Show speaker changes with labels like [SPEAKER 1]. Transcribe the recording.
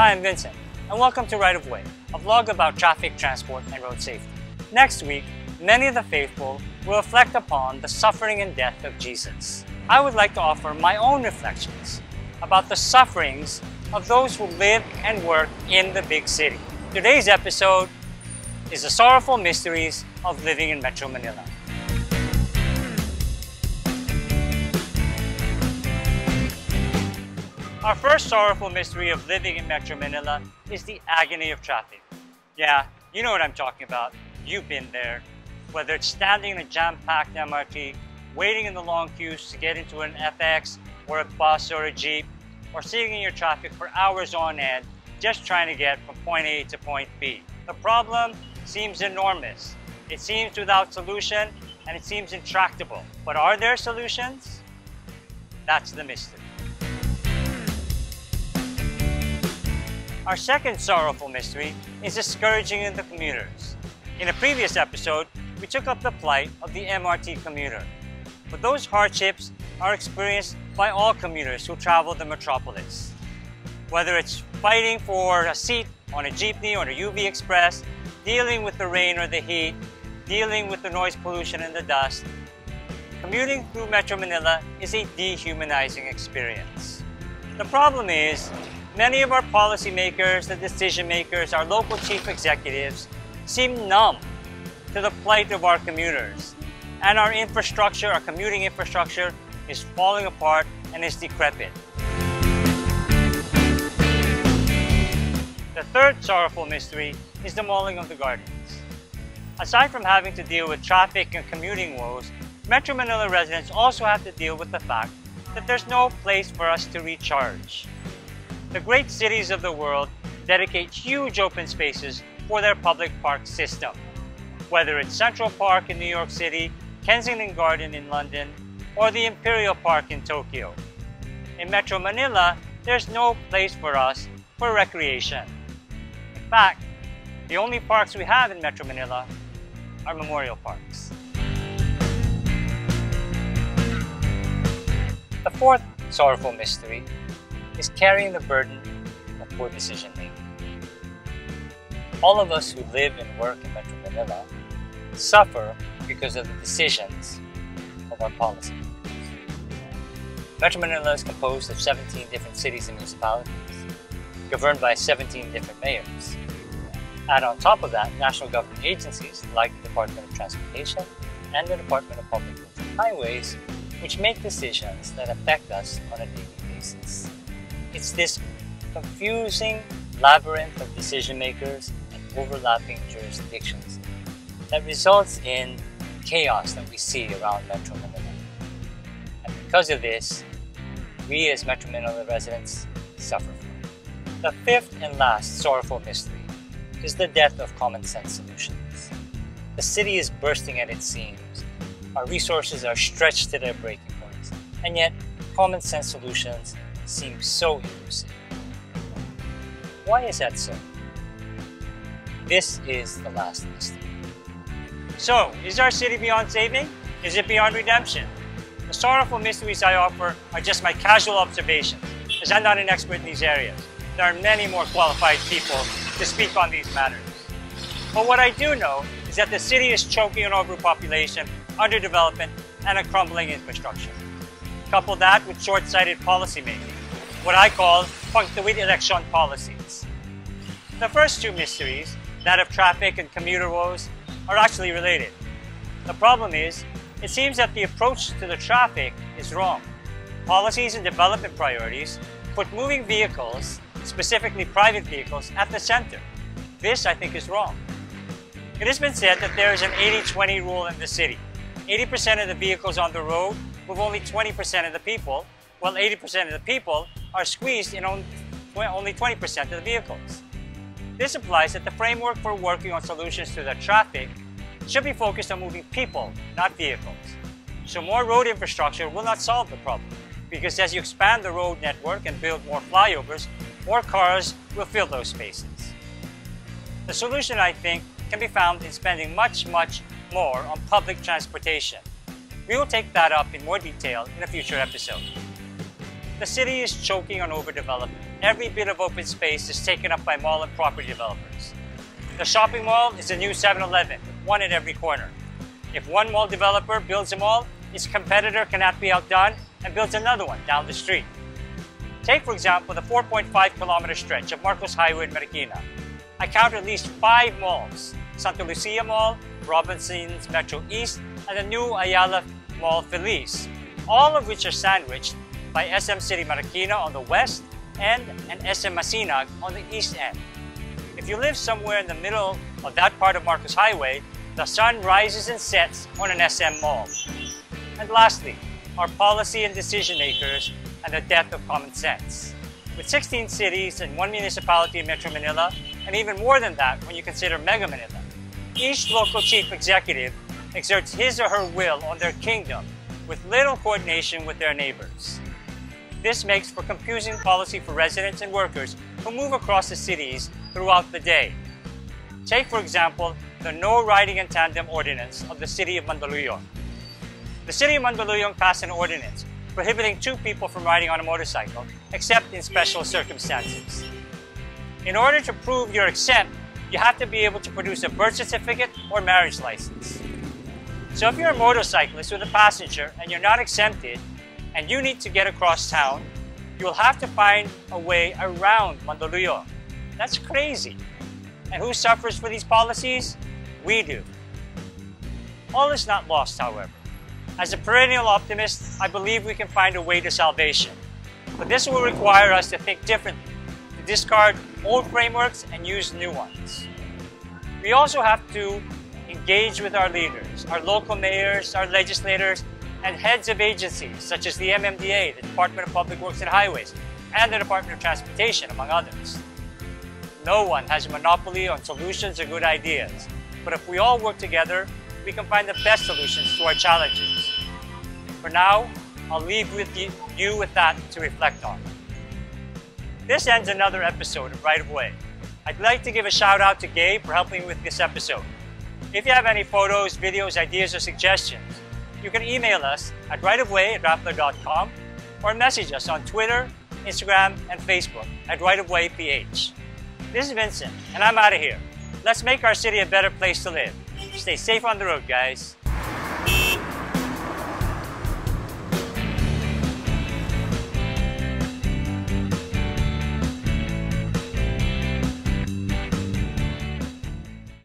[SPEAKER 1] Hi, I'm Vincent, and welcome to Right of Way, a vlog about traffic, transport, and road safety. Next week, many of the faithful will reflect upon the suffering and death of Jesus. I would like to offer my own reflections about the sufferings of those who live and work in the big city. Today's episode is the sorrowful mysteries of living in Metro Manila. Our first sorrowful mystery of living in Metro Manila is the agony of traffic. Yeah, you know what I'm talking about. You've been there. Whether it's standing in a jam-packed MRT, waiting in the long queues to get into an FX or a bus or a jeep, or sitting in your traffic for hours on end just trying to get from point A to point B. The problem seems enormous. It seems without solution and it seems intractable. But are there solutions? That's the mystery. Our second sorrowful mystery is the scourging of the commuters. In a previous episode, we took up the plight of the MRT commuter. But those hardships are experienced by all commuters who travel the metropolis. Whether it's fighting for a seat on a jeepney or a UV Express, dealing with the rain or the heat, dealing with the noise pollution and the dust, commuting through Metro Manila is a dehumanizing experience. The problem is, many of our policymakers, the decision makers, our local chief executives seem numb to the plight of our commuters. And our infrastructure, our commuting infrastructure, is falling apart and is decrepit. The third sorrowful mystery is the mauling of the gardens. Aside from having to deal with traffic and commuting woes, Metro Manila residents also have to deal with the fact that there's no place for us to recharge. The great cities of the world dedicate huge open spaces for their public park system. Whether it's Central Park in New York City, Kensington Garden in London, or the Imperial Park in Tokyo. In Metro Manila, there's no place for us for recreation. In fact, the only parks we have in Metro Manila are memorial parks. The fourth sorrowful mystery is carrying the burden of poor decision making. All of us who live and work in Metro Manila suffer because of the decisions of our policymakers. Metro Manila is composed of 17 different cities and municipalities, governed by 17 different mayors. Add on top of that, national government agencies like the Department of Transportation and the Department of Public Roads and Highways, which make decisions that affect us on a daily basis. It's this confusing labyrinth of decision makers and overlapping jurisdictions that results in chaos that we see around Metro Manila. And because of this, we as Metro Manila residents suffer from it. The fifth and last sorrowful mystery is the death of common sense solutions. The city is bursting at its seams. Our resources are stretched to their breaking points, and yet common sense solutions seem so elusive. Why is that so? This is the last mystery. So, is our city beyond saving? Is it beyond redemption? The sorrowful mysteries I offer are just my casual observations, as I'm not an expert in these areas. There are many more qualified people to speak on these matters. But what I do know is that the city is choking on overpopulation, underdevelopment, and a crumbling infrastructure. Couple that with short-sighted policymaking, what I call punctuit election policies. The first two mysteries, that of traffic and commuter woes, are actually related. The problem is, it seems that the approach to the traffic is wrong. Policies and development priorities put moving vehicles, specifically private vehicles, at the center. This, I think, is wrong. It has been said that there is an 80-20 rule in the city. 80% of the vehicles on the road move only 20% of the people, while 80% of the people are squeezed in only 20% of the vehicles. This implies that the framework for working on solutions to the traffic should be focused on moving people, not vehicles. So more road infrastructure will not solve the problem, because as you expand the road network and build more flyovers, more cars will fill those spaces. The solution, I think, can be found in spending much more on public transportation. We will take that up in more detail in a future episode. The city is choking on overdevelopment. Every bit of open space is taken up by mall and property developers. The shopping mall is a new 7-Eleven, one at every corner. If one mall developer builds a mall, its competitor cannot be outdone and builds another one down the street. Take, for example, the 4.5-kilometer stretch of Marcos Highway in Marikina. I count at least 5 malls: Santa Lucia Mall, Robinson's Metro East, and the new Ayala Mall Feliz, all of which are sandwiched by SM City Marikina on the west end and SM Masinag on the east end. If you live somewhere in the middle of that part of Marcos Highway, the sun rises and sets on an SM mall. And lastly, our policy and decision makers and the death of common sense. With 16 cities and 1 municipality in Metro Manila, and even more than that when you consider Mega Manila, each local chief executive exerts his or her will on their kingdom with little coordination with their neighbors. This makes for confusing policy for residents and workers who move across the cities throughout the day. Take, for example, the No Riding in Tandem ordinance of the City of Mandaluyong. The City of Mandaluyong passed an ordinance prohibiting 2 people from riding on a motorcycle, except in special circumstances. In order to prove you're exempt, you have to be able to produce a birth certificate or marriage license. So if you're a motorcyclist with a passenger and you're not exempted, and you need to get across town, you'll have to find a way around Mandaluyong. That's crazy. And who suffers for these policies? We do. All is not lost, however. As a perennial optimist, I believe we can find a way to salvation. But this will require us to think differently, to discard old frameworks and use new ones. We also have to engage with our leaders, our local mayors, our legislators, and heads of agencies such as the MMDA, the Department of Public Works and Highways, and the Department of Transportation, among others. No one has a monopoly on solutions or good ideas, but if we all work together, we can find the best solutions to our challenges. For now, I'll leave with you with that to reflect on. This ends another episode of Right of Way. I'd like to give a shout out to Gabe for helping me with this episode. If you have any photos, videos, ideas, or suggestions, you can email us at rightofway@rappler.com or message us on Twitter, Instagram, and Facebook at rightofwayph. This is Vincent, and I'm out of here. Let's make our city a better place to live. Stay safe on the road, guys.